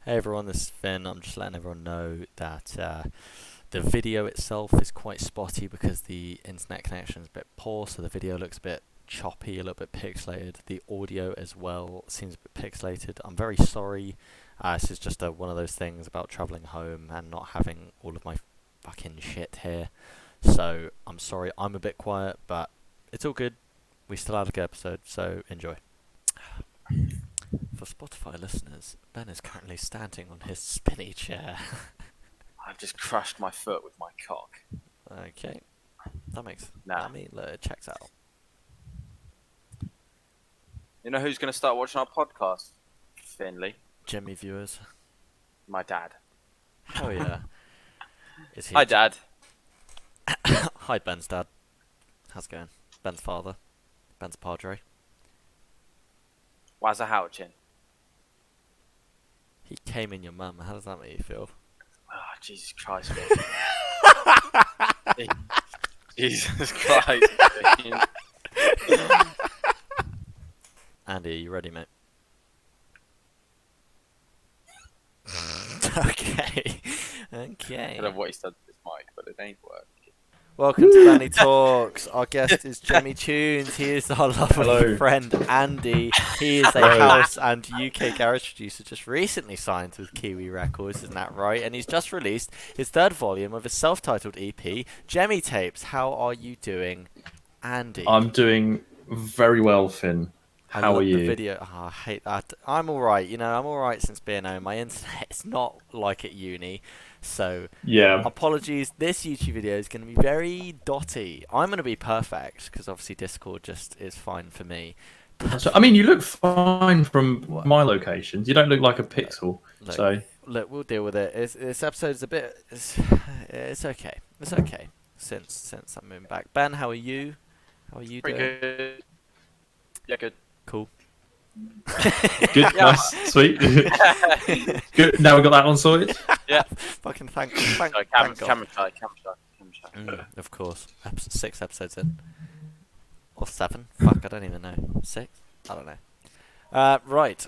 Hey everyone, this is Finn. I'm just letting everyone know that the video itself is quite spotty because the internet connection is a bit poor, so the video looks a bit choppy, a little bit pixelated. The audio as well seems a bit pixelated. I'm very sorry. This is just one of those things about travelling home and not having all of my fucking shit here. So I'm sorry I'm a bit quiet, but it's all good. We still had a good episode, so enjoy. For Spotify listeners, Ben is currently standing on his spinny chair. I've just crushed my foot with my cock. Okay, that makes. Nah. I mean, it checks out. You know who's going to start watching our podcast? Finley. Jemmy viewers. My dad. Hell yeah. Is he? Hi, Dad. Hi, Ben's dad. How's it going? Ben's father. Ben's padre. Wazza Houchin. He came in your mum. How does that make you feel? Oh, Jesus Christ. Jesus Christ. Andy, are you ready, mate? Okay. Okay. I don't know what he's done to this mic, but it ain't working. Welcome to Benley Talks. Our guest is Gemi Tunes. He is our lovely Hello. friend Andy. He is a Hello. house and UK garage producer just recently signed with Kiwi Records, isn't that right? And he's just released his third volume of his self-titled EP, Jemmy Tapes. How are you doing, Andy? I'm doing very well, Finn. I How love are the you? video. Oh, I hate that. I'm alright, I'm alright since being home. My internet's not like at uni, so Yeah. apologies. This YouTube video is going to be very dotty. I'm going to be perfect because obviously Discord just is fine for me. So, I mean, you look fine from What? my locations. You don't look like a pixel. Look, So look, we'll deal with it. This episode's a bit. It's okay. It's okay. Since I'm moving back. Ben, how are you? How are you Pretty doing? good. Yeah, good. Cool. good, Yeah. nice, sweet. Good. Now we got that one sorted. Yeah. Fucking thank Sorry, God. camera shy. Of course. 6 episodes in. Or 7. Fuck, I don't even know. 6? I don't know. Right,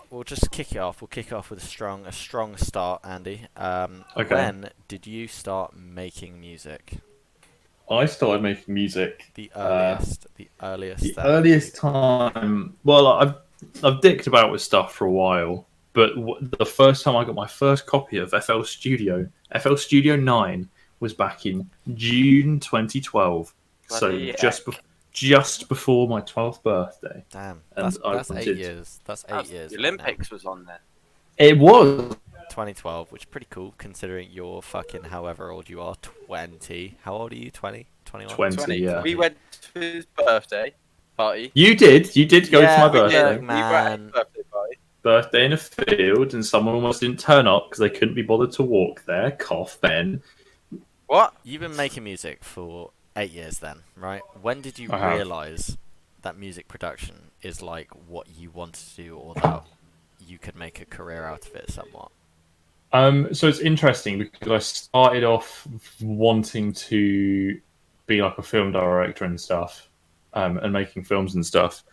we'll just kick it off. We'll kick it off with a strong start, Andy. Okay. When did you start making music? I started making music. The earliest. The earliest. The that- earliest time. Well, I've dicked about with stuff for a while, but the first time I got my first copy of FL Studio 9, was back in June 2012. So Bloody just before my 12th birthday. Damn, And that's I 8 wanted- years. That's 8 years. The right now. Olympics was on there. It was 2012, which is pretty cool considering you're fucking however old you are. 20. How old are you? 20? 21? 20, yeah. We went to his birthday party. You did go Yeah, to my we birthday. did. We were at his Man. birthday party. Birthday in a field, and someone almost didn't turn up because they couldn't be bothered to walk there. Cough, Ben. What? You've been making music for 8 years then, right? When did you I have. realise that music production is like what you wanted to do, or that you could make a career out of it somewhat? So it's interesting because I started off wanting to be like a film director and stuff, and making films and stuff,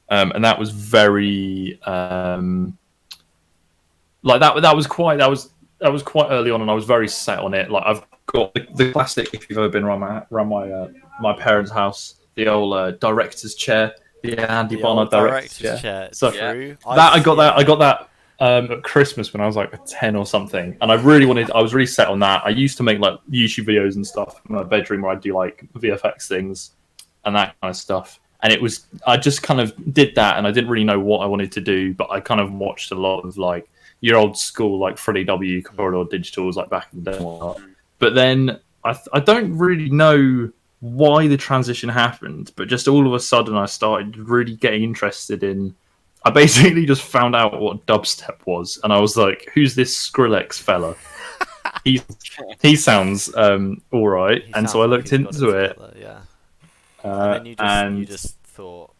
and that was very like that. That was quite early on, and I was very set on it. Like I've got the classic. If you've ever been around my parents' house, the old director's chair, the Andy The Bonner old director's chair. So Yeah. True. I got that at Christmas when I was like 10 or something, and I was really set on that. I used to make like YouTube videos and stuff in my bedroom where I'd do like VFX things and that kind of stuff. And I just kind of did that, and I didn't really know what I wanted to do, but I kind of watched a lot of like your old school like Freddie W. Corridor Digitals like back in the day and whatnot. But then I don't really know why the transition happened, but just all of a sudden I started really getting interested in. I basically just found out what dubstep was, and I was like, "Who's this Skrillex fella? he sounds all right." He And sounds so I like looked he's got into it, together, yeah. And then you and just thought,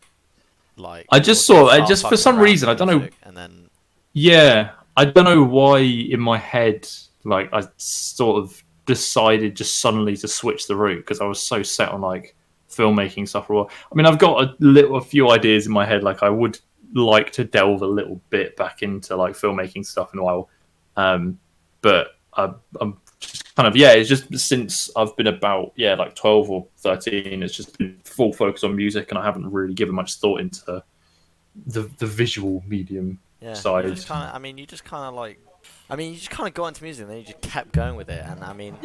like, I just we'll saw it start just for fucking some around reason. I with don't know. music, and then Yeah, I don't know why in my head, like I sort of decided just suddenly to switch the route because I was so set on like filmmaking stuff for a while. I mean, I've got a few ideas in my head. Like I would like to delve a little bit back into like filmmaking stuff in a while, But I'm just kind of it's just since I've been about like 12 or 13, it's just been full focus on music, and I haven't really given much thought into the visual medium side. You just kind of got into music and then you just kept going with it. And I mean,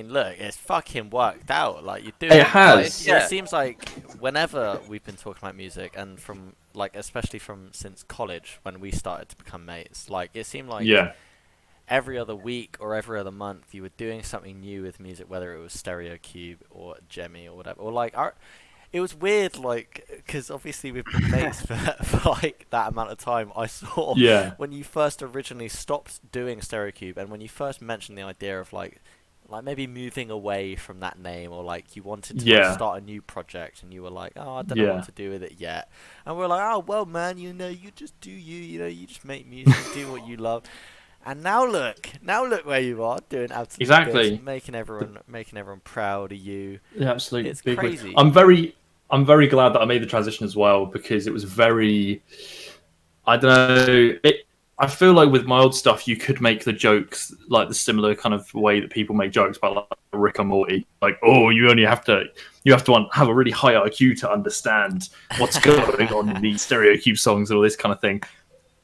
look, it's fucking worked out. Like you do. It has. It seems like whenever we've been talking about music, and from especially from since college when we started to become mates, like it seemed like every other week or every other month you were doing something new with music, whether it was Stereo Cube or Jemmy or whatever, or it was weird, because obviously we've been mates for like that amount of time. I saw when you first originally stopped doing Stereo Cube, and when you first mentioned the idea of like maybe moving away from that name, or like you wanted to start a new project, and you were like, oh, I don't know what to do with it yet. And we're like, oh, well, man, you just do you just make music, do what you love. And now look where you are, doing absolutely bits, making everyone proud of you. Yeah, absolutely, it's crazy. I'm very glad that I made the transition as well, because it was very, I don't know. I feel like with my old stuff, you could make the jokes like the similar kind of way that people make jokes about like Rick and Morty, like, oh, you have to have a really high IQ to understand what's going on in these Stereo Cube songs and all this kind of thing.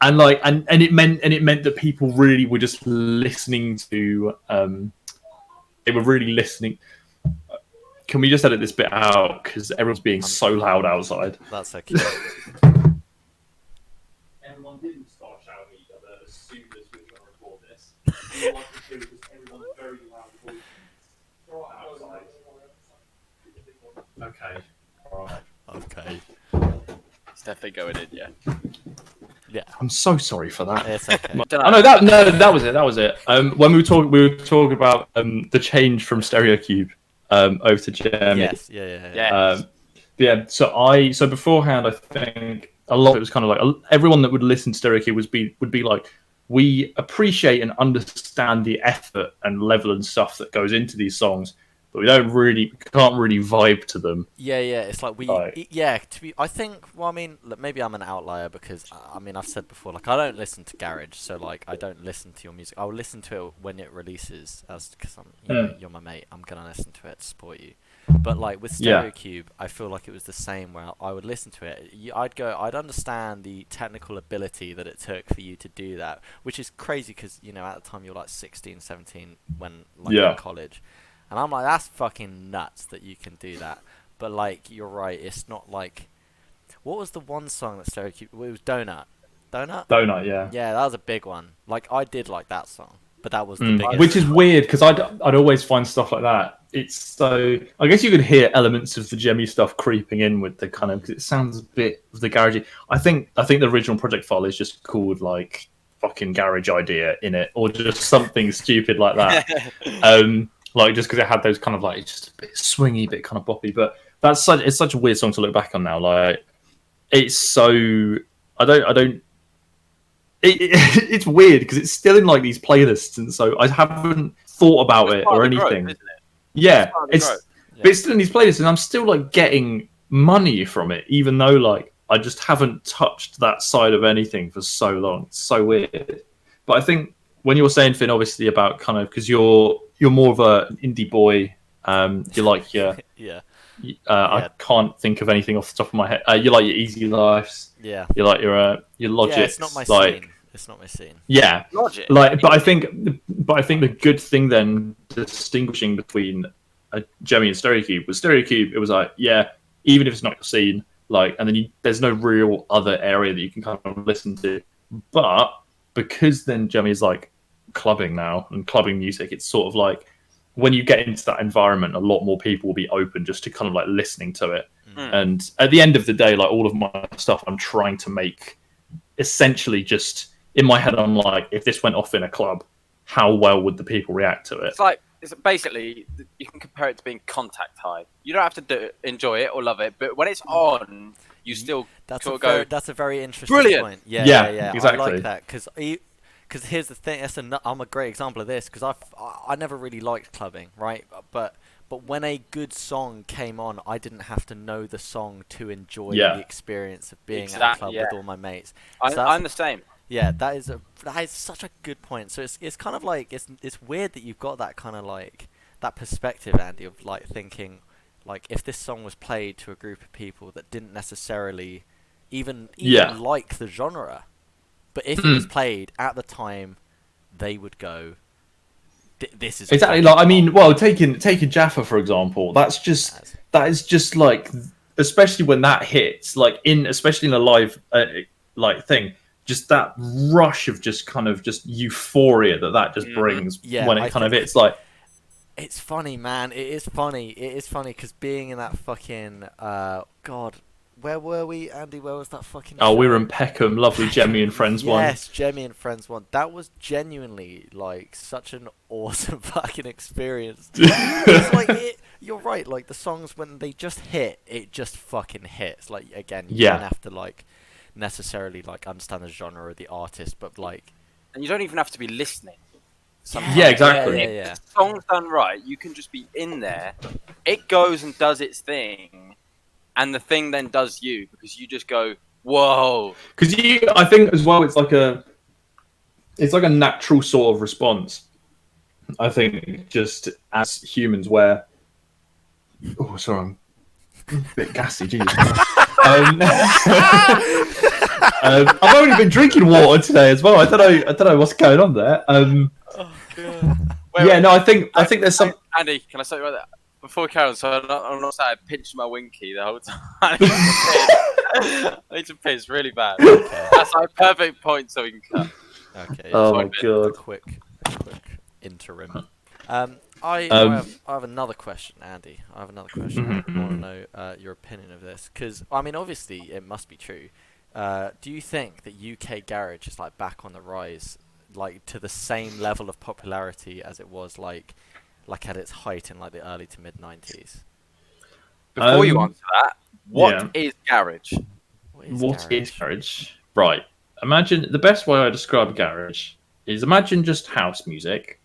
And it meant that people really were just listening to. They were really listening. Can we just edit this bit out, because everyone's being so loud outside? That's okay. Everyone didn't start shouting at each other as soon as we were going to record this. What I could do is everyone's very loud voices outside. Okay. All right. Okay. It's definitely going in, Yeah, I'm so sorry for that. It's okay. That was it. When we were talking about the change from Stereo Cube over to Jemmy. Yes. So beforehand, I think a lot of it was kind of like everyone that would listen to Stereo Cube would be like, we appreciate and understand the effort and level and stuff that goes into these songs, but we can't really vibe to them. Yeah. It's like I think. Well, I mean, look, maybe I'm an outlier, because I mean, I've said before, like I don't listen to garage, so like I don't listen to your music. I'll listen to it when it releases, because you're my mate. I'm gonna listen to it to support you. But like with Stereo Cube, I feel like it was the same, where I would listen to it. I'd understand the technical ability that it took for you to do that, which is crazy, because at the time you're like 16, 17 when in college. And I'm like, that's fucking nuts that you can do that. But like, you're right. It's not like, what was the one song that Stereo Cube? It was Donut. Donut, yeah. Yeah, that was a big one. Like, I did like that song, but that was the biggest. Which is weird, because I'd always find stuff like that. It's so, I guess you could hear elements of the Jemmy stuff creeping in with the kind of, because it sounds a bit of the garagey. I think the original project file is just called like fucking garage idea in it, or just something stupid like that. Like just because it had those kind of like just a bit swingy, bit kind of boppy, but it's such a weird song to look back on now. Like it's so it's weird because it's still in like these playlists, and so I haven't thought about it or anything. Growth, but it's still in these playlists, and I'm still like getting money from it, even though like I just haven't touched that side of anything for so long. It's so weird. But I think when you were saying, Finn, obviously about kind of, because you're more of an indie boy, you like your I can't think of anything off the top of my head. You like your Easy Lives, you like your Logic. Yeah, it's not my scene. It's not my scene. Yeah, Logic. But I think the good thing then distinguishing between Jemmy and Stereo Cube was Stereo Cube. It was like, even if it's not your scene, like, and then there's no real other area that you can kind of listen to, but because then Jemmy is like clubbing now and clubbing music, it's sort of like when you get into that environment, a lot more people will be open just to kind of like listening to it. And at the end of the day, like all of my stuff I'm trying to make essentially just in my head, I'm like, if this went off in a club, how well would the people react to it? It's basically, you can compare it to being contact high. You don't have to enjoy it or love it, but when it's on, you still that's a very interesting brilliant point. Yeah, exactly. I like that, because here's the thing. I'm a great example of this, because I never really liked clubbing, right? But when a good song came on, I didn't have to know the song to enjoy the experience of being at a club with all my mates. I'm the same. Yeah, that is such a good point. So it's kind of like it's weird that you've got that kind of like that perspective, Andy, of like thinking like if this song was played to a group of people that didn't necessarily even Yeah. like the genre, but if it was played at the time, they would go, "This is Exactly. fucking Like I mean, hot." well, taking Jaffa for example, that is just like, especially when that hits, like especially in a live like thing, just that rush of just kind of just euphoria that just brings Yeah, when I it kind of think hits. Like, it's funny, man. It is funny. It is funny because being in that fucking God, where were we, Andy? Where was that fucking? oh, we were show? in Peckham, lovely Jemmy and Friends one. Yes, Jemmy and Friends one. That was genuinely like such an awesome fucking experience. It's like you're right. Like the songs when they just hit, it just fucking hits. Like again, you Yeah. don't have to like necessarily like understand the genre or the artist, but like And you don't even have to be listening. Yeah, exactly. Yeah. If the song's done right, you can just be in there. It goes and does its thing, and the thing then does you because you just go, "Whoa!" Because I think as well, it's like a natural sort of response. I think just as humans, where oh, sorry, I'm a bit gassy. Jesus. I've only been drinking water today as well. I don't know what's going on there. Wait, No, I think there's some. Andy, can I say about that before we carry on? So I'm not saying pinching my winky the whole time. I need to piss really bad. That's like perfect point so we can cut. Okay. Oh so my god. A quick interim. I have another question, Andy. I have another question. I want to know your opinion of this because I mean, obviously, it must be true. Do you think that UK garage is like back on the rise, like to the same level of popularity as it was like at its height in like the early to mid 90s? Before you answer that, what is garage? What is garage? Right. Imagine the best way I describe garage is imagine just house music.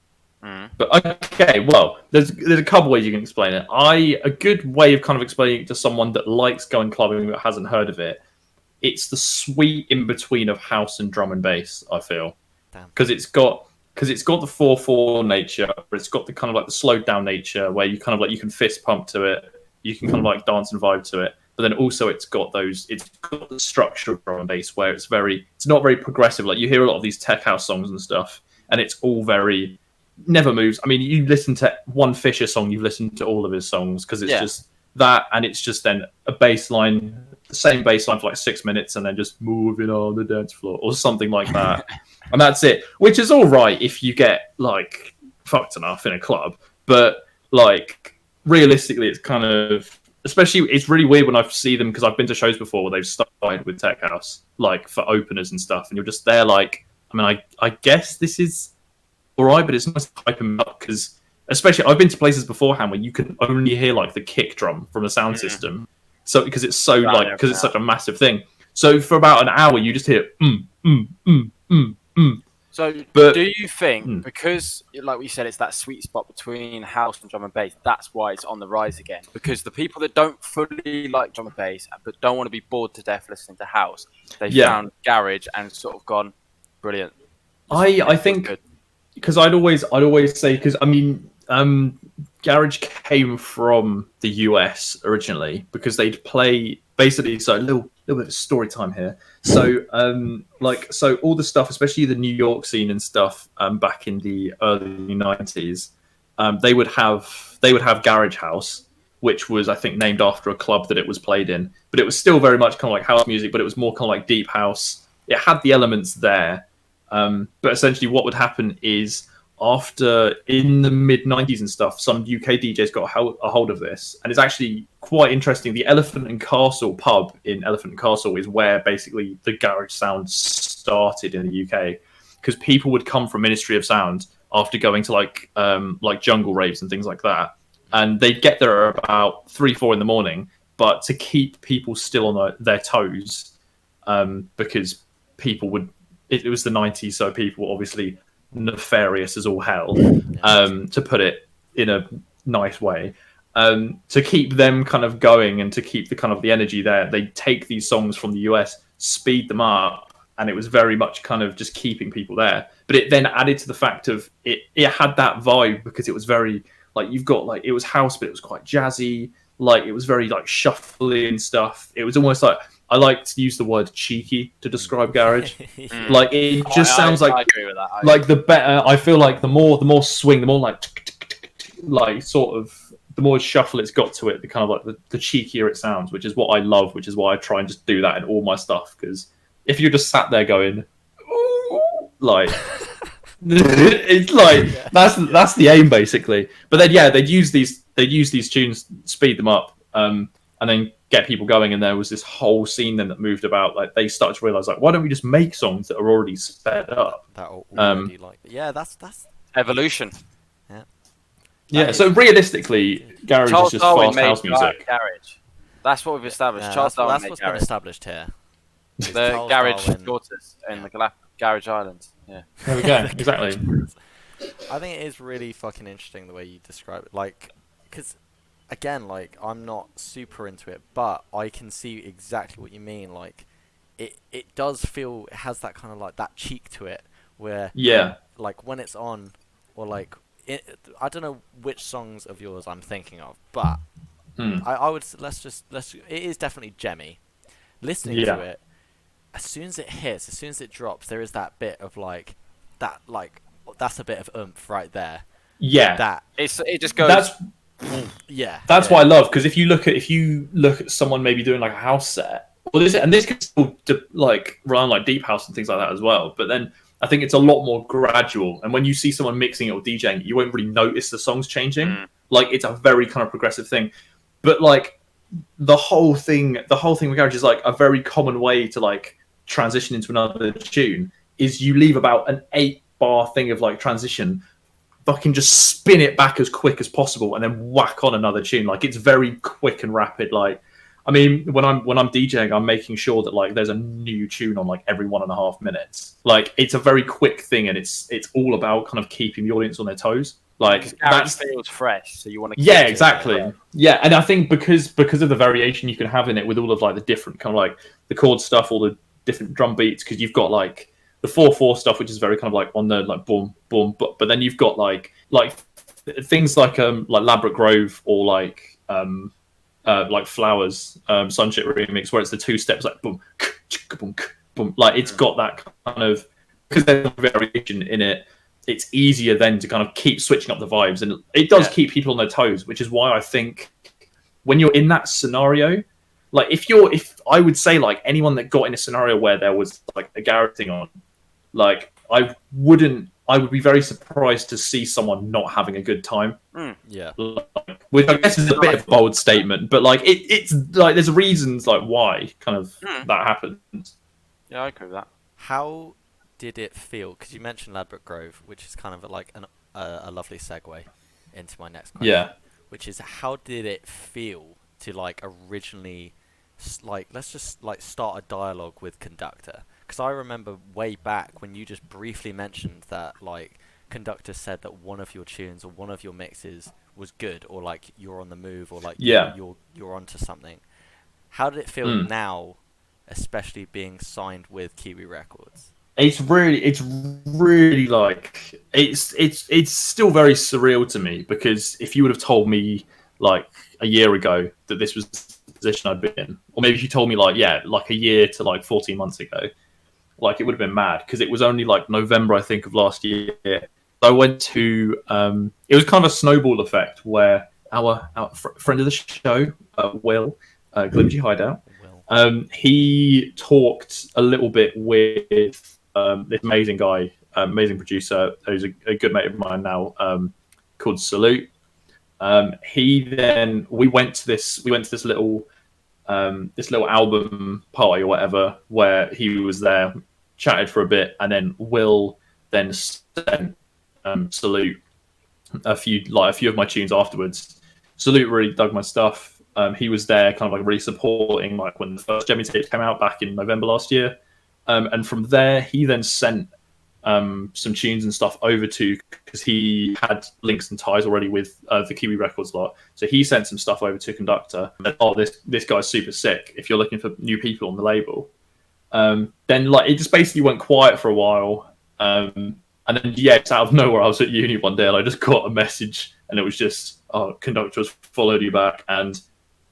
But okay, well, there's a couple ways you can explain it. A good way of kind of explaining it to someone that likes going clubbing but hasn't heard of it, it's the sweet in between of house and drum and bass. I feel because it's got the 4/4 nature, but it's got the kind of like the slowed down nature where you kind of like you can fist pump to it, you can kind of like dance and vibe to it. But then also it's got the structure of drum and bass where it's not very progressive. Like you hear a lot of these tech house songs and stuff, and it's all very never moves. I mean, you listen to one Fisher song, you've listened to all of his songs because it's just that, and it's just then a bass line, the same bass line for like 6 minutes, and then just moving on the dance floor or something like that, and that's it. Which is all right if you get like fucked enough in a club, but like realistically, it's kind of especially it's really weird when I see them because I've been to shows before where they've started with tech house like for openers and stuff, and you're just there like, I mean, I guess this is all right, but it's nice to hype them up because, especially, I've been to places beforehand where you can only hear like the kick drum from the sound system, so because it's so because it's such a massive thing. So for about an hour, you just hear So, But, do you think because, like we said, it's that sweet spot between house and drum and bass? That's why it's on the rise again. Because the people that don't fully like drum and bass but don't want to be bored to death listening to house, they found garage and sort of gone brilliant. I think. Good. Because I'd always say, because I mean, garage came from the US originally because they'd play basically. So a little bit of story time here. So so all the stuff, especially the New York scene and stuff, back in the early 90s, they would have garage house, which was I think named after a club that it was played in, but it was still very much kind of like house music, but it was more kind of like deep house. It had the elements there. But essentially what would happen is after in the mid 90s and stuff, some UK DJs got a hold of this, and it's actually quite interesting. The Elephant and Castle pub in Elephant and Castle is where basically the garage sound started in the UK, because people would come from Ministry of Sound after going to like jungle raves and things like that, and they'd get there at about 3-4 in the morning, but to keep people still on their toes, because people would it was the 90s, so people were obviously nefarious as all hell, to put it in a nice way. To keep them kind of going and to keep the kind of the energy there, they take these songs from the US, speed them up, and it was very much kind of just keeping people there. But it then added to the fact of it had that vibe because it was very like you've got like it was house, but it was quite jazzy. Like it was very like shuffly and stuff. It was almost like I like to use the word cheeky to describe garage. Like it just sounds like I agree with that. Like the better I feel like the more swing, the more like sort of the more shuffle it's got to it, the kind of like the cheekier it sounds, which is what I love, which is why I try and just do that in all my stuff. Because if you're just sat there going, ooh, like it's like that's the aim basically. But then they'd use these tunes, speed them up, and then get people going. And there was this whole scene then that moved about. Like they started to realize, like, why don't we just make songs that are already sped up? That already that's evolution. Yeah, so realistically, garage is just fast house music. Garage. That's what we've established. Charles Darwin that's made what's garage. been established here. The garage daughters in the Garage Islands. Yeah. There we go. Exactly. I think it is really fucking interesting the way you describe it. Like, because, again, like, I'm not super into it, but I can see exactly what you mean. Like, it does feel, it has that kind of, like, that cheek to it, where, like, when it's on, or, like, I don't know which songs of yours I'm thinking of, but I would, it is definitely Jemmy. Listening to it, as soon as it hits, as soon as it drops, there is that bit of, like, that's a bit of oomph right there. Yeah, it just goes. That's what I love, because if you look at someone maybe doing like a house set, this could still like run like deep house and things like that as well. But then I think it's a lot more gradual, and when you see someone mixing it or DJing, you won't really notice the songs changing. Like it's a very kind of progressive thing. But like the whole thing with garage is like a very common way to like transition into another tune is you leave about an 8-bar thing of like transition, fucking just spin it back as quick as possible and then whack on another tune. Like it's very quick and rapid. Like, I mean, when I'm DJing, I'm making sure that like there's a new tune on like every 1.5 minutes. Like it's a very quick thing, and it's all about kind of keeping the audience on their toes. Like that feels fresh, so you want to. Yeah, exactly. Yeah, and I think because of the variation you can have in it with all of like the different kind of like the chord stuff, all the different drum beats, because you've got like the 4/4 stuff, which is very kind of like on the like boom boom, but then you've got like things like Labrador Grove or like Flowers Sunship remix, where it's the 2 steps like boom boom boom. Like it's got that kind of, because there's variation in it, it's easier then to kind of keep switching up the vibes, and it does keep people on their toes, which is why I think when you're in that scenario, like if I would say like anyone that got in a scenario where there was like a garage thing on, like I would be very surprised to see someone not having a good time. Yeah. Like, which I guess is a bit of a bold statement, but like it's like there's reasons like why kind of that happens. Yeah, I agree with that. How did it feel? Because you mentioned Ladbroke Grove, which is kind of like a lovely segue into my next question. Yeah. Which is, how did it feel to like originally, like, let's just like start a dialogue with Conducta? Because I remember way back when you just briefly mentioned that like Conducta said that one of your tunes or one of your mixes was good, or like you're on the move, or like you're onto something. How did it feel now, especially being signed with Kiwi Records? It's really like it's still very surreal to me, because if you would have told me like a year ago that this was the position I'd been in, or maybe if you told me like a year to like 14 months ago, like it would have been mad, because it was only like November I think of last year. I went to it was kind of a snowball effect where our friend of the show, Will, Glimsy Hideout, he talked a little bit with this amazing guy, amazing producer, who's a good mate of mine now, called Salute. We went to this little album party or whatever, where he was there, chatted for a bit, and then Will then sent Salute a few of my tunes afterwards. Salute really dug my stuff. He was there kind of like really supporting, like when the first Jemmy tapes came out back in November last year. And from there, he then sent some tunes and stuff over to, because he had links and ties already with the Kiwi Records lot. So he sent some stuff over to Conducta. And, this guy's super sick if you're looking for new people on the label. Then like it just basically went quiet for a while. And then, yeah, it's out of nowhere. I was at uni one day and I just got a message and it was just, oh, Conducta has followed you back and,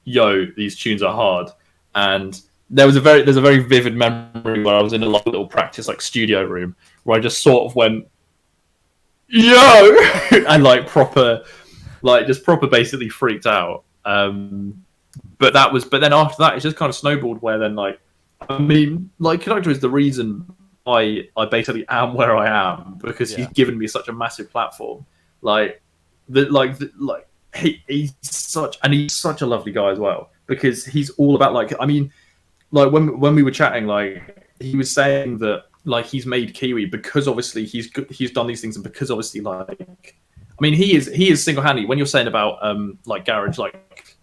yo, these tunes are hard. And there's a very vivid memory where I was in a little practice like studio room where I just sort of went, yo, and like proper basically freaked out. But then after that, it just kind of snowballed where then like, I mean, like Conducta is the reason I basically am where I am because he's given me such a massive platform. He's such a lovely guy as well because he's all about like, I mean, like when we were chatting, like he was saying that like he's made Kiwi because obviously he's done these things and because obviously like, I mean he is single-handedly when you're saying about like garage like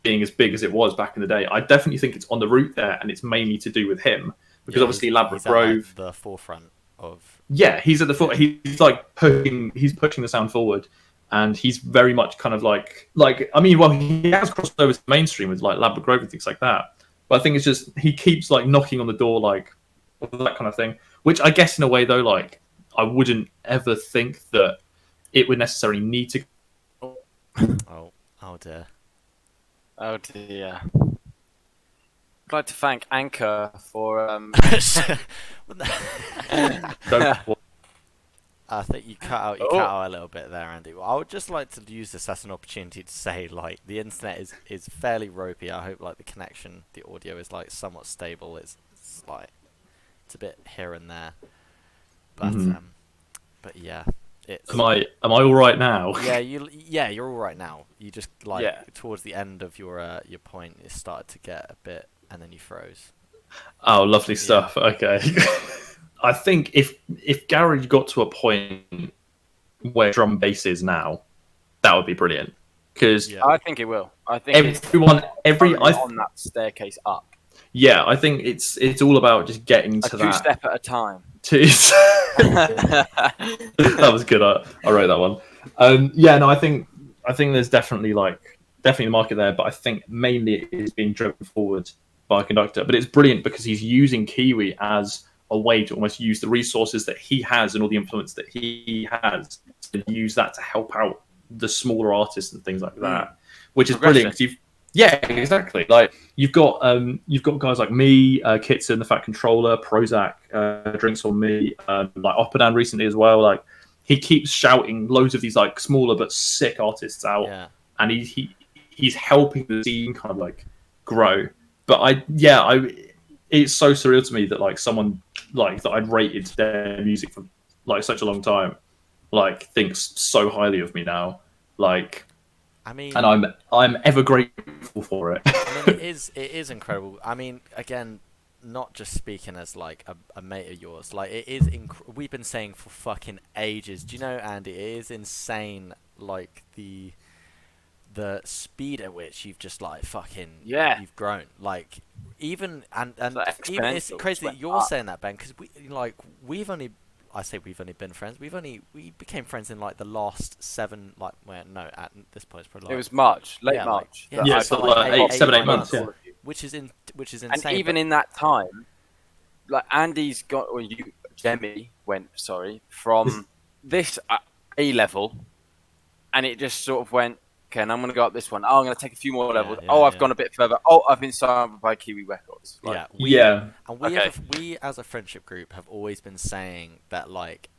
being as big as it was back in the day, I definitely think it's on the route there and it's mainly to do with him. Because obviously Labrador Grove, at, like, the forefront of. Yeah, he's at the foot. He's like pushing the sound forward, and he's very much kind of like I mean, well, he has crossed over to the mainstream with like Labrador Grove and things like that. But I think it's just he keeps like knocking on the door, like that kind of thing. Which I guess in a way though, like I wouldn't ever think that it would necessarily need to. Oh dear. Oh dear. I'd like to thank Anchor for. I think you cut out a little bit there, Andy. Well, I would just like to use this as an opportunity to say, like, the internet is fairly ropey. I hope, like, the connection, the audio is like somewhat stable. It's like it's a bit here and there, but but yeah. Am I all right now? You're all right now. You just like towards the end of your point, it started to get a bit. And then you froze. Oh, lovely stuff. Okay. I think if garage got to a point where drum and bass is now, that would be brilliant. Because I think it will. I think everyone on that staircase up. Yeah, I think it's all about just getting to that. 2 step at a time. That was good. I wrote that one. I think there's definitely the market there, but I think mainly it is being driven forward by Conducta. But it's brilliant because he's using Kiwi as a way to almost use the resources that he has and all the influence that he has to use that to help out the smaller artists and things like that, which is brilliant. Because exactly. Like you've got guys like me, Kitson, the Fat Controller, Prozac, Drinks on Me, like Oppadan recently as well. Like he keeps shouting loads of these like smaller but sick artists out, and he's helping the scene kind of like grow. But it's so surreal to me that like someone like that I'd rated their music for like such a long time, like thinks so highly of me now. Like, I mean, and I'm ever grateful for it. I mean, it is incredible. I mean, again, not just speaking as like a mate of yours, like it is. We've been saying for fucking ages. Do you know, Andy? It is insane. Like the speed at which you've just like fucking you've grown. Like even even it's crazy that you're saying that, Ben, because we've only been friends. We became friends in like the last 7 at this point it's probably it was March, late March. Like 8 months. Yeah. Which is insane. And even in that time, like Andy's got Jemmy went from this A level, and it just sort of went. Okay, and I'm going to go up this one. Oh, I'm going to take a few more levels. I've gone a bit further. Oh, I've been signed by Kiwi Records. And we as a friendship group have always been saying that, like,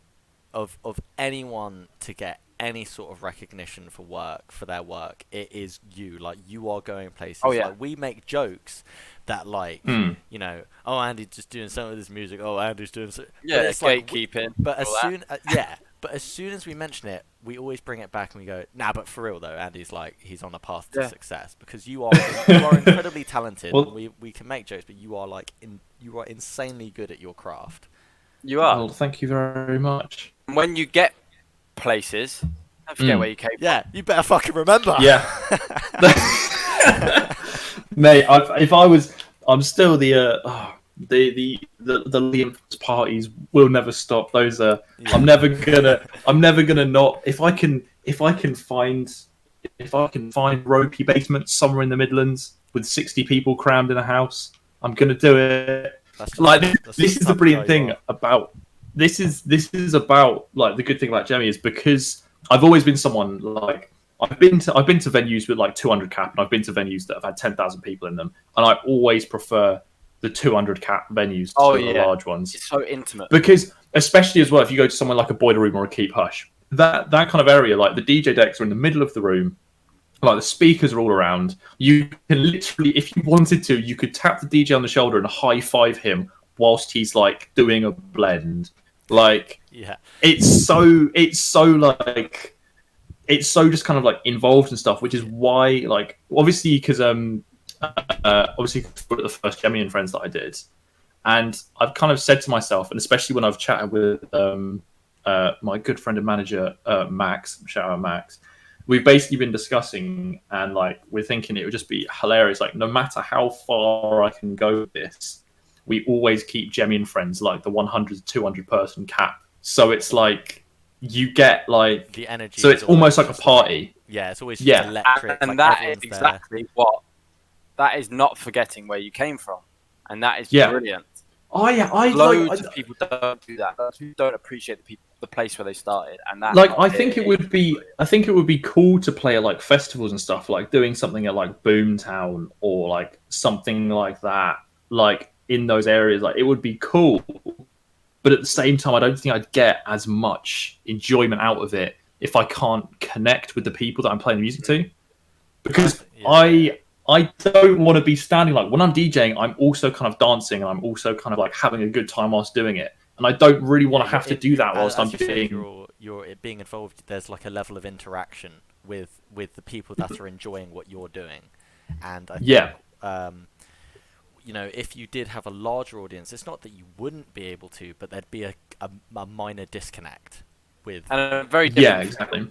of anyone to get any sort of recognition for their work, it is you. Like, you are going places. Oh, yeah. Like, we make jokes that, like, you know, oh, Andy's just doing something with his music. Oh, Andy's doing something. Yeah, it's gatekeeping. But as soon as we mention it, we always bring it back and we go, nah, but for real though, Andy's like, he's on a path to success because you are incredibly talented. Well, and we can make jokes, but you are you are insanely good at your craft. You are. Well, thank you very much. When you get places, don't forget where you came from. Yeah, you better fucking remember. Yeah. Mate, I'm still the Liam parties will never stop. Those are I'm never gonna not if I can find ropey basements somewhere in the Midlands with 60 people crammed in a house, I'm gonna do it. That's just, like that's this just is the how brilliant you thing are. about this is about like the good thing about Jemmy is because I've always been someone like I've been to venues with like 200 cap, and I've been to venues that have had 10,000 people in them, and I always prefer the 200 cap venues Oh to the yeah, large ones, it's so intimate. because especially as well if you go to somewhere like a Boiler Room or a Keep Hush, that kind of area, like the DJ decks are in the middle of the room, like the speakers are all around. You can literally, if you wanted to, you could tap the DJ on the shoulder and high five him whilst he's like doing a blend. Like Yeah. it's so like it's so just kind of like involved and stuff, which is why like obviously because obviously the first Gemi and Friends that I did, and I've kind of said to myself, and especially when I've chatted with my good friend and manager Max, shout out Max, we've basically been discussing, and like we're thinking it would just be hilarious. Like no matter how far I can go with this, we always keep Gemi and Friends like the 100 to 200 person cap. So it's like you get like The energy. so it's almost like a party. Yeah, it's always just Yeah. electric. And like, that is everyone's exactly what. That is not forgetting where you came from, and that is Yeah. brilliant. I Loads of people don't do that. Loads of people don't appreciate the place where they started, and that. like I think it would be cool to play at like festivals and stuff, like doing something at like Boomtown or like something like that, like in those areas. Like it would be cool, but at the same time, I don't think I'd get as much enjoyment out of it if I can't connect with the people that I'm playing the music to, because Yeah. I don't want to be standing like when I'm DJing, I'm also kind of dancing and I'm also kind of like having a good time whilst doing it. And I don't really want to have to do that whilst I'm doing. You're being involved. There's like a level of interaction with the people that are enjoying what you're doing, and I think, Yeah. you know, if you did have a larger audience, it's not that you wouldn't be able to, but there'd be a minor disconnect with. and a very different. Yeah, exactly.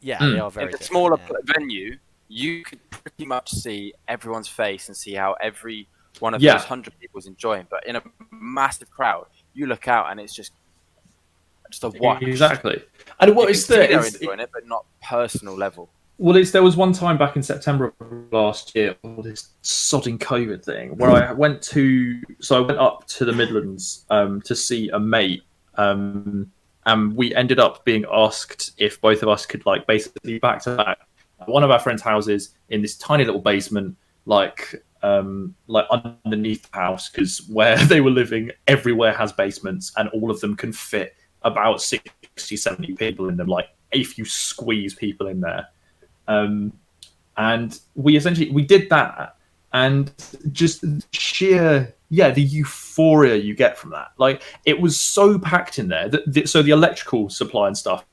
Yeah, Mm. they are very In a different, smaller yeah. venue, you could pretty much see everyone's face and see how every one of Yeah. those 100 people is enjoying. But in a massive crowd, you look out and it's just a watch. Exactly. And what You is can see there? they're enjoying it, but not personal level. Well, there was one time back in September of last year, this sodding COVID thing, where I went up to the Midlands to see a mate, and we ended up being asked if both of us could like basically back to back at one of our friends' houses in this tiny little basement, like underneath the house, because where they were living, everywhere has basements, and all of them can fit about 60, 70 people in them. Like if you squeeze people in there. And we did that, and just sheer the euphoria you get from that. Like it was so packed in there that so the electrical supply and stuff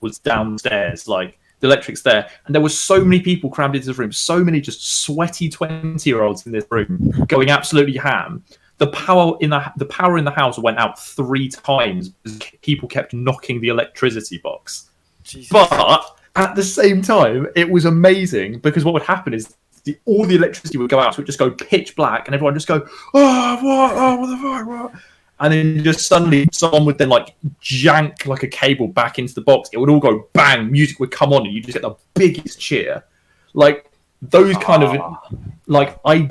was downstairs, like the electric's there, and there were so many people crammed into this room, so many just sweaty 20-year-olds in this room going absolutely ham. The power in the house went out 3 times because people kept knocking the electricity box. Jesus. But at the same time, it was amazing because what would happen is all the electricity would go out, so it would just go pitch black, and everyone would just go, what the fuck, what? And then just suddenly someone would then like jank like a cable back into the box. It would all go bang, music would come on, and you just get the biggest cheer. Like those kind of, like I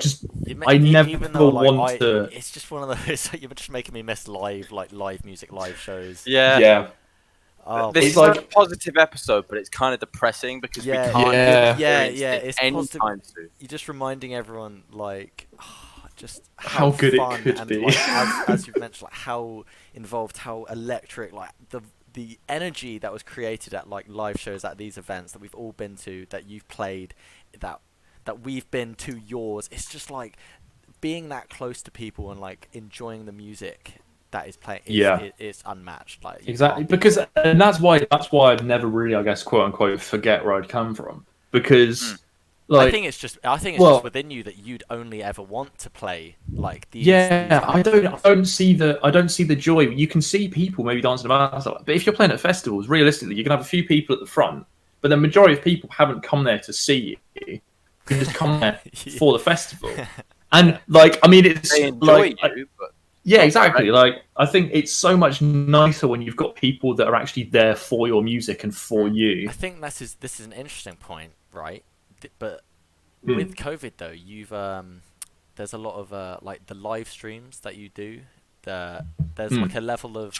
never want to. It's just one of those. You're just making me miss live music, live shows. Yeah. Oh, This is like a positive episode, but it's kind of depressing because we can't it's any positive. time soon. You're just reminding everyone, like, just how good fun it could and, be. like, as you've mentioned, like how involved, how electric, like the energy that was created at like live shows at these events that we've all been to, that you've played, that we've been to yours. It's just like being that close to people and like enjoying the music that is playing. It's unmatched. Like exactly, because and that's why I'd never really, I guess, quote unquote, forget where I'd come from, because like I think it's just within you that you'd only ever want to play like these. I don't see the joy. You can see people maybe dancing about and stuff, but if you're playing at festivals, realistically, you can have a few people at the front, but the majority of people haven't come there to see you. You can just come there for the festival, and like I mean, it's They enjoy like you, but yeah, exactly. Like I think it's so much nicer when you've got people that are actually there for your music and for you. I think this is an interesting point, right? But with COVID though, you've there's a lot of like the live streams that you do. There's like a level of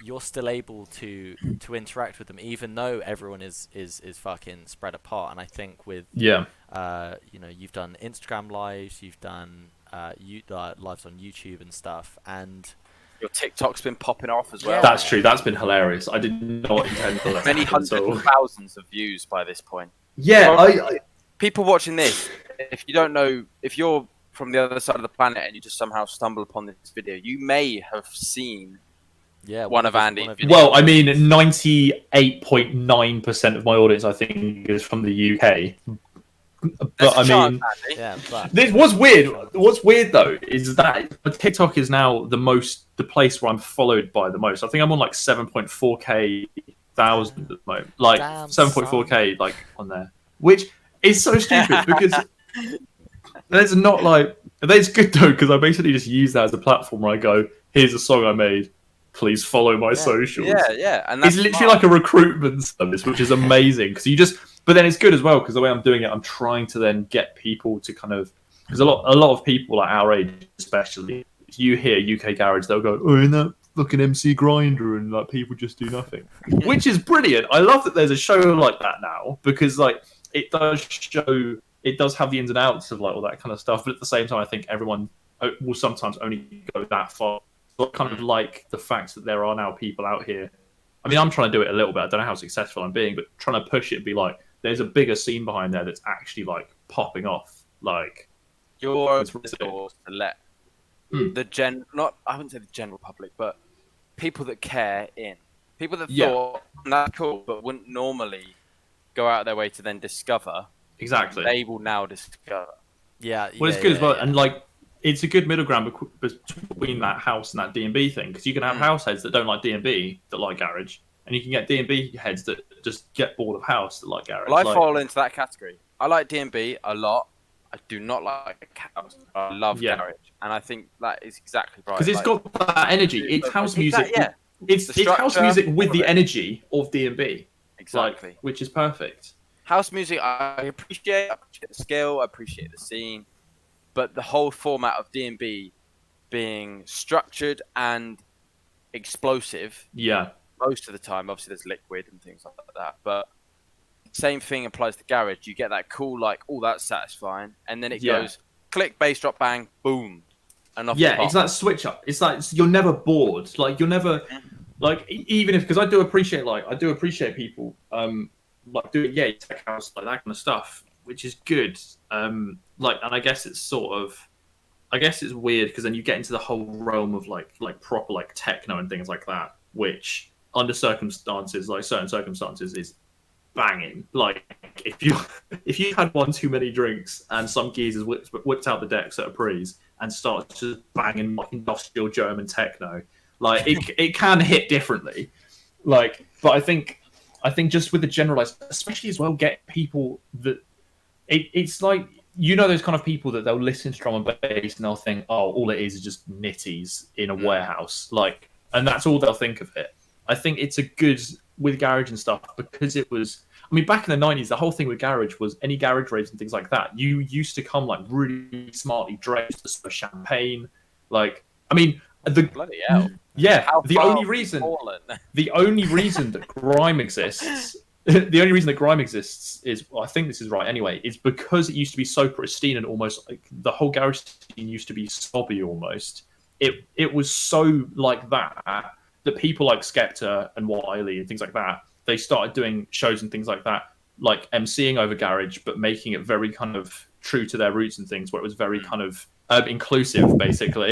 you're still able to interact with them, even though everyone is fucking spread apart. And I think with you know, you've done Instagram lives, you've done lives on YouTube and stuff, and your TikTok's been popping off as well. That's true. That's been hilarious. I did not intend for that. Many hundreds of thousands of views by this point. Yeah, people watching this, if you don't know, if you're from the other side of the planet and you just somehow stumble upon this video, you may have seen one of Andy's videos. Well, I mean, 98.9% of my audience, I think, is from the UK. But I mean, what's weird? What's weird though is that TikTok is now the place where I'm followed by the most. I think I'm on like 7.4k thousand at the moment, like 7.4k like on there, which is so stupid because there's not like that's good though because I basically just use that as a platform where I go, here's a song I made. Please follow my socials. Yeah, and that's it's literally like a recruitment service, which is amazing because you just. But then it's good as well because the way I'm doing it, I'm trying to then get people to kind of because a lot of people like our age, especially, if you hear UK Garage, they'll go, "Oh, in that fucking MC Grinder," and like people just do nothing, which is brilliant. I love that there's a show like that now because like it does have the ins and outs of like all that kind of stuff, but at the same time, I think everyone will sometimes only go that far. So I kind of like the fact that there are now people out here. I mean, I'm trying to do it a little bit. I don't know how successful I'm being, but trying to push it and be like, there's a bigger scene behind there that's actually like popping off. Like you're open the doors to let the I wouldn't say the general public, but people that care in. People that thought that's cool, but wouldn't normally go out their way to then discover. Exactly. They will now discover. Yeah. Well, it's good as well, and like it's a good middle ground between that house and that D&B thing because you can have house heads that don't like D&B that like garage. And you can get D&B heads that just get bored of house that like garage. Well, I fall into that category. I like D&B a lot. I do not like house. I love garage, and I think that is exactly right. Because it's got that energy. It's house music. It's house music with the energy of D&B. Exactly, like, which is perfect. House music, I appreciate the skill. I appreciate the scene, but the whole format of D&B being structured and explosive. Yeah. Most of the time, obviously, there's liquid and things like that. But same thing applies to garage. You get that cool, like, oh, that's satisfying, and then it goes click, bass drop, bang, boom, and off. Yeah, it's that switch up. It's like you're never bored. Like you're never, like even if because I do appreciate people like doing tech house like that kind of stuff, which is good. Like, and I guess it's weird because then you get into the whole realm of like proper like techno and things like that, which under certain circumstances is banging. Like if you had one too many drinks and some geezers whipped out the decks at a breeze and started just banging like industrial German techno, like it can hit differently. Like, but I think just with the generalized, especially as well, get people that it's like those kind of people that they'll listen to drum and bass and they'll think, oh, all it is just nitties in a warehouse, like, and that's all they'll think of it. I think it's a good with garage and stuff because it was. I mean, back in the 90s, the whole thing with garage was any garage raves and things like that. You used to come like really smartly dressed, to champagne. Like, I mean, bloody hell. Yeah, the only reason that grime exists. The only reason that grime exists is, well, I think this is right anyway, is because it used to be so pristine and almost like the whole garage scene used to be snobby almost. It was so like that people like Skepta and Wiley and things like that, they started doing shows and things like that, like MCing over garage, but making it very kind of true to their roots and things, where it was very kind of inclusive, basically,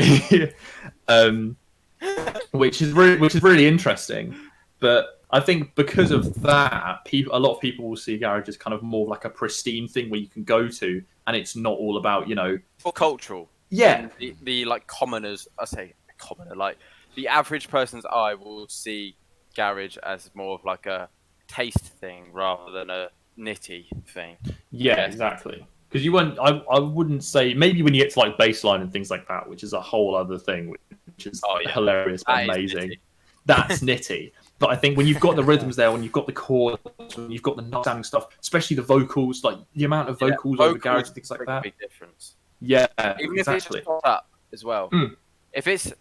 which is really interesting. But I think because of that, a lot of people will see garage as kind of more like a pristine thing where you can go to, and it's not all about for cultural. Yeah, the like commoners, I say commoner, like the average person's eye will see garage as more of like a taste thing rather than a nitty thing. Yeah, exactly. Because you wouldn't, I wouldn't say, maybe when you get to like baseline and things like that, which is a whole other thing, which is hilarious, but amazing. That's nitty. But I think when you've got the rhythms there, when you've got the chords, when you've got the nut stuff, especially the vocals, like the amount of vocals over garage and things like that. Big difference. Yeah, Even if it's exactly. just got up as well. Mm. If it's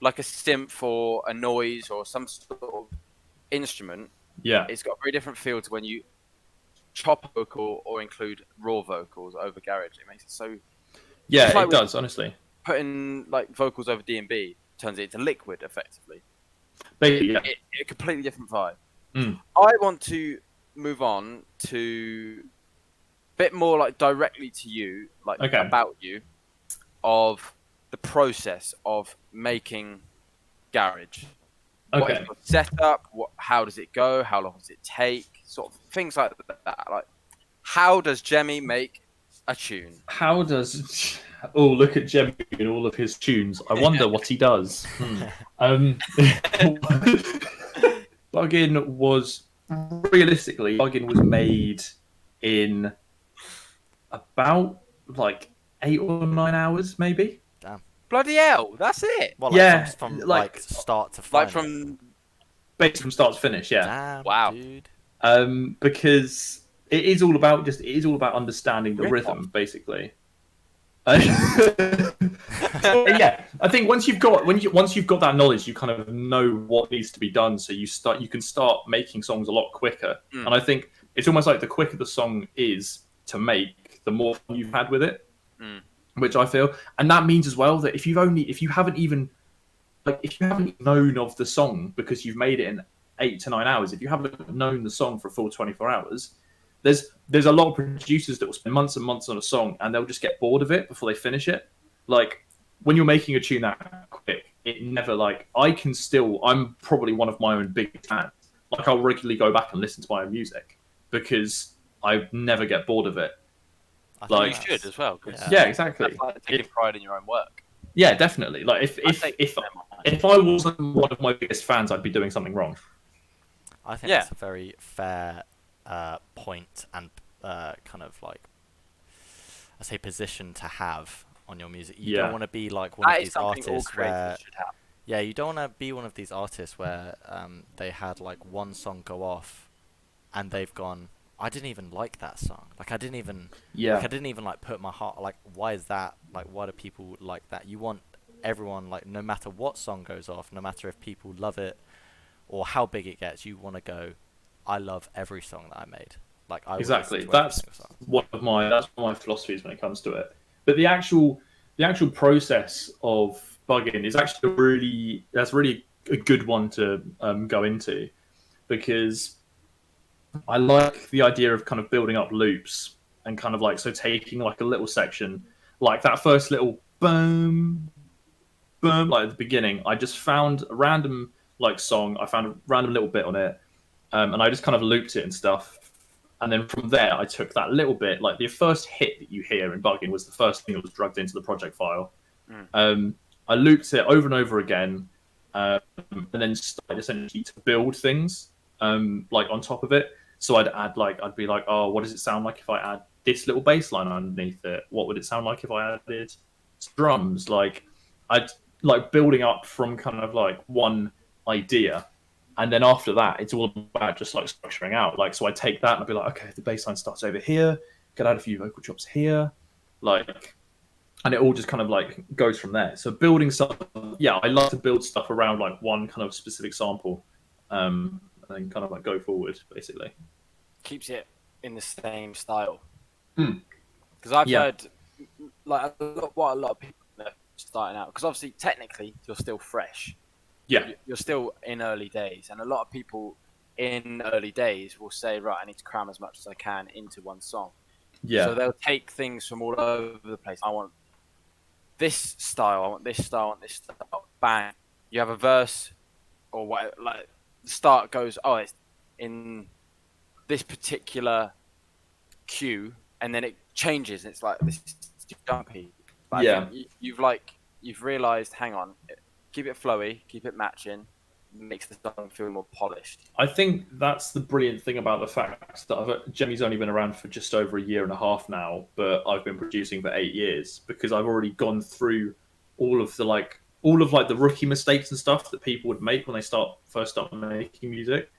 like a synth or a noise or some sort of instrument, Yeah, it's got a very different feel to when you chop a vocal or include raw vocals over garage. It makes it so. yeah, Just like it does. Honestly, putting like vocals over D&B turns it into liquid effectively. basically, yeah. A completely different vibe. Mm. I want to move on to a bit more like directly to you, like Okay. about you, of the process of making garage. What is Okay. your setup? How does it go? How long does it take? Sort of things like that. Like, how does Jemmy make a tune? How does? Oh, look at Jemmy and all of his tunes. I wonder what he does. Buggin was realistically, Buggin was made in about like 8 or 9 hours, maybe. Damn. Bloody hell, that's it. Well, Yeah, from like- start to final. Like from Based from start to finish. Yeah. Damn, Wow. dude. Because it is all about understanding the Rip rhythm, basically. Yeah, I think once you've got that knowledge, you kind of know what needs to be done. So you can start making songs a lot quicker. Mm. And I think it's almost like the quicker the song is to make, the more fun you've had with it. Mm. Which I feel, and that means as well that if you haven't even known of the song because you've made it in 8 to 9 hours, if you haven't known the song for a full 24 hours, there's a lot of producers that will spend months and months on a song and they'll just get bored of it before they finish it. Like when you're making a tune that quick, it never I'm probably one of my own biggest fans. Like I'll regularly go back and listen to my own music because I never get bored of it. I Like- think you should as well. 'Cause Yeah, exactly. that's like taking pride in your own work. Yeah, definitely. Like if I wasn't one of my biggest fans, I'd be doing something wrong. I think Yeah. that's a very fair point and kind of like I say position to have on your music. You Yeah. don't want to be like one That of is these something all artists creators where should have. yeah, you don't want to be one of these artists where they had like one song go off and they've gone, I didn't even like that song. Like I didn't even like put my heart like why is that? Like why do people like that? You want everyone like no matter what song goes off, no matter if people love it or how big it gets, you want to go, I love every song that I made. Like I would Exactly. listen to every That's single song. one of my philosophies when it comes to it. But the actual process of bugging is actually really a good one to go into, because I like the idea of kind of building up loops and kind of like so taking like a little section, like that first little boom, boom, like at the beginning. I just found a random like song. I found a random little bit on it, and I just kind of looped it and stuff. And then from there, I took that little bit, like the first hit that you hear in bugging was the first thing that was drugged into the project file. I looped it over and over again, and then started essentially to build things like on top of it. So I'd be like, oh, what does it sound like if I add this little bass line underneath it? What would it sound like if I added drums? Like I'd like building up from kind of like one idea. And then after that, it's all about just like structuring out. Like, so I take that and I'd be like, okay, the bass line starts over here, could add a few vocal chops here, like, and it all just kind of like goes from there. So building stuff, yeah, I like to build stuff around like one kind of specific sample, and then kind of like go forward, basically. Keeps it in the same style. Hmm. Because I've Yeah. heard like what a lot of people are starting out. Because obviously, technically, you're still fresh. Yeah, You're still in early days, and a lot of people in early days will say, right, I need to cram as much as I can into one song. yeah, So they'll take things from all over the place. I want this style, I want this style, I want this style. Bang. You have a verse or what, like the start goes, oh, it's in this particular cue, and then it changes. And it's like this is jumpy. But Yeah. I think you've realised, hang on, keep it flowy, keep it matching, makes the song feel more polished. I think that's the brilliant thing about the fact that Jemmy's only been around for just over a year and a half now, but I've been producing for 8 years because I've already gone through all of the rookie mistakes and stuff that people would make when they first start making music.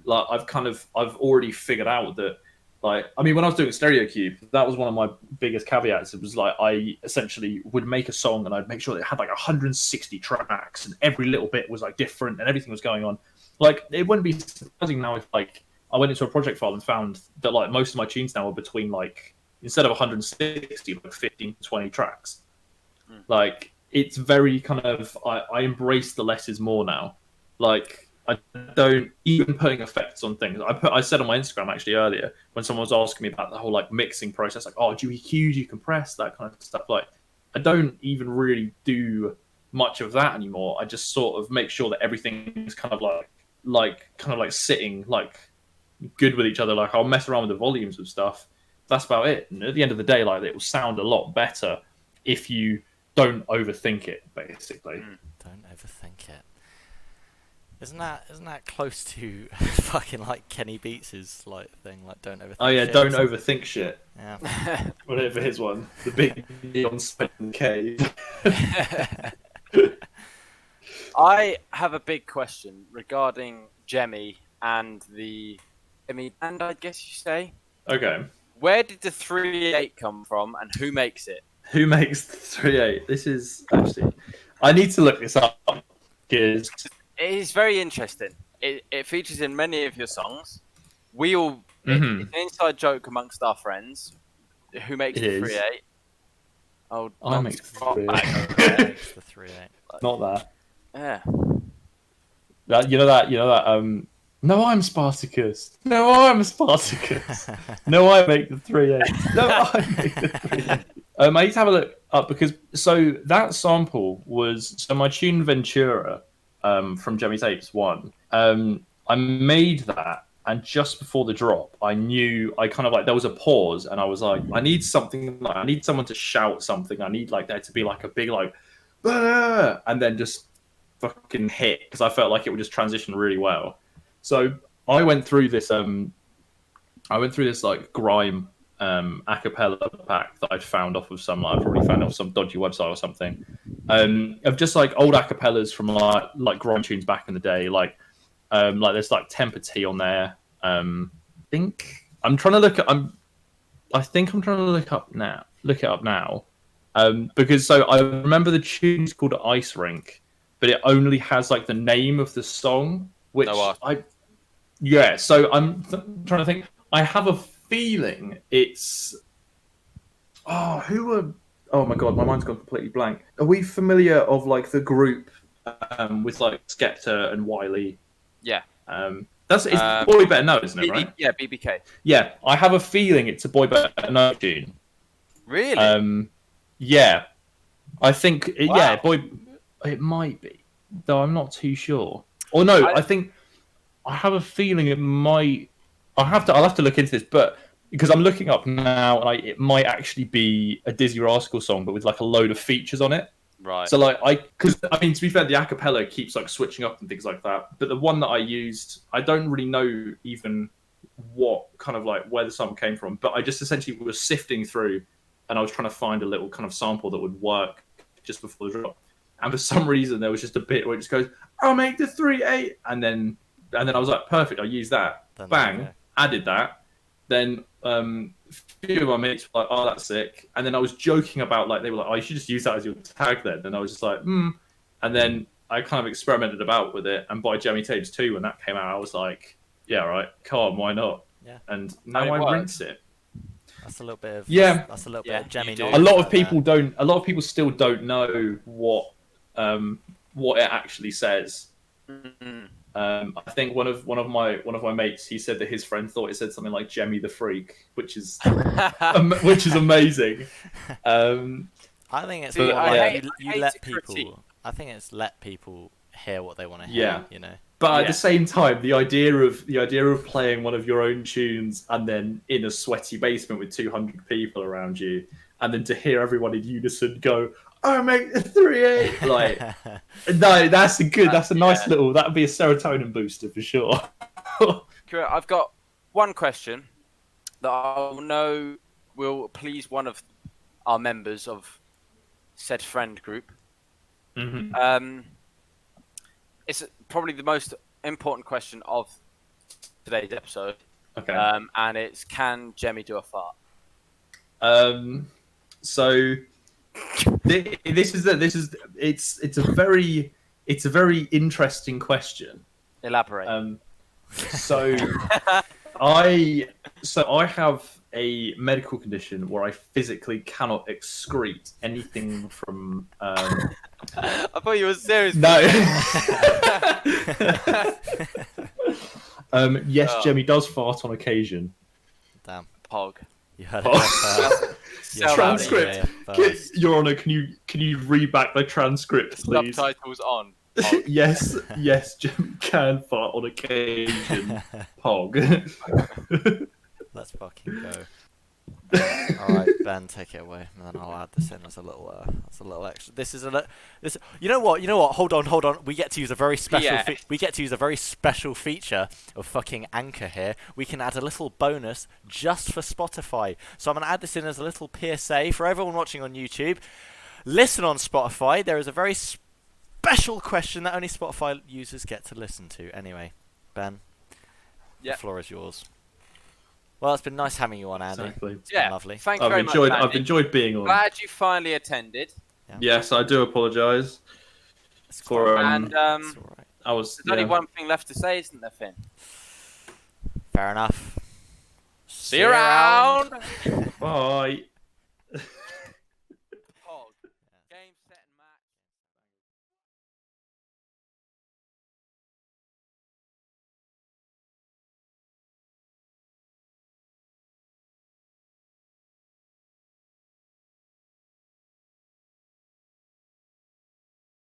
Like I've already figured out that Like, I mean, when I was doing Stereo Cube, that was one of my biggest caveats. It was like I essentially would make a song and I'd make sure that it had like 160 tracks and every little bit was like different and everything was going on. Like, it wouldn't be surprising now if like I went into a project file and found that like most of my tunes now are between like, instead of 160, like 15 to 20 tracks. Like, it's very kind of, I embrace the less is more now. Like, I don't even putting effects on things. I said on my Instagram actually earlier when someone was asking me about the whole like mixing process, like, oh, do you EQ, do you compress, that kind of stuff. Like, I don't even really do much of that anymore. I just sort of make sure that everything is kind of like sitting like good with each other. Like, I'll mess around with the volumes of stuff. That's about it. And at the end of the day, like, it will sound a lot better if you don't overthink it, basically. Don't overthink it. Isn't that close to fucking like Kenny Beats' like thing, like don't overthink. Oh yeah, shit don't overthink shit. Yeah. Whatever his one, the big neon spin cave. I have a big question regarding Jemmy and and I guess you say. Okay. Where did the 3/8 come from, and who makes it? Who makes the 3/8? This is actually, I need to look this up because It is very interesting. It features in many of your songs. We all it's an inside joke amongst our friends. Who makes the 3/8? Oh, I make the 3/8. Makes the 3/8. Not that. Yeah. You know that. No, I'm Spartacus. No, I'm Spartacus. No, I make the 3/8. No, I make the 3/8. I need to have a look up because that sample was my tune Ventura from Gemi Tunes 1. I made that, and just before the drop, I knew I kind of like there was a pause, and I was like, I need something. Like, I need someone to shout something. I need like there to be like a big like, "Bah!" And then just fucking hit, because I felt like it would just transition really well. So I went through this like grime a cappella pack that I'd found off of some, like, I probably found it off some dodgy website or something, of just like old a cappellas from like grime tunes back in the day, like there's like Temper T on there. I think I'm trying to look it up now, because so I remember the tune's called Ice Rink, but it only has like the name of the song, which so I'm trying to think. I have a feeling it's oh my god, my mind's gone completely blank. Are we familiar of like the group with like Skepta and Wiley? Yeah. It's Boy Better Know, isn't it, right? Yeah, BBK. Yeah, I have a feeling it's a Boy Better Know tune. Really? Yeah. I think Wow. it might be, though I'm not too sure. Or no, I think I have a feeling it might. I'll have to look into this, but because I'm looking up now, and it might actually be a Dizzy Rascal song, but with like a load of features on it. Right. So like because I mean, to be fair, the acapella keeps like switching up and things like that. But the one that I used, I don't really know even what kind of like where the song came from, but I just essentially was sifting through, and I was trying to find a little kind of sample that would work just before the drop. And for some reason, there was just a bit where it just goes, "I'll make the 3/8," and then I was like, "Perfect, I'll use that." Then Bang, added that. Then a few of my mates were like, "Oh, that's sick," and then I was joking about like they were like, "Oh, you should just use that as your tag then." And I was just like, and then I kind of experimented about with it. And by Gemi Tunes 2, when that came out, I was like, "Yeah, right, come on, why not?" Yeah. And now I rinse it. That's a little bit of That's a little bit of Jemmy. A lot of people still don't know what it actually says. I think one of my mates, he said that his friend thought it said something like Jemmy the Freak, which is amazing. I think it's I think it's let people hear what they want to hear. You know. But at the same time, the idea of playing one of your own tunes and then in a sweaty basement with 200 people around you, and then to hear everyone in unison go, "I make the 3/8," like, no, that's a nice little. That would be a serotonin booster for sure. I've got one question that I know will please one of our members of said friend group. It's probably the most important question of today's episode. Okay. And it's can Jemmy do a fart? So it's a very interesting question. Elaborate. So I have a medical condition where I physically cannot excrete anything from. I thought you were serious. No. Yes, Oh. Jemmy does fart on occasion. Damn. Pog. You heard Oh. it first. You heard it Transcript. here first. Your Honour, can you read back the transcript, please? Subtitles on. Pog. Yes, Jemmy can fart on occasion. Pog. Let's fucking go. Alright, Ben, take it away, and then I'll add this in as a little extra. This is this. You know what? Hold on. We get to use a very special. Yeah. We get to use a very special feature of fucking Anchor here. We can add a little bonus just for Spotify. So I'm gonna add this in as a little PSA for everyone watching on YouTube. Listen on Spotify. There is a very special question that only Spotify users get to listen to. Anyway, Ben, the floor is yours. Well, it's been nice having you on, Andy. Exactly. It's been Yeah, lovely. thank you very much, I've Andy. enjoyed being on. Glad you finally attended. Yes, I do apologise It's for. And it's all right. I was. there's only one thing left to say, isn't there, Finn? Fair enough. See you around. Bye.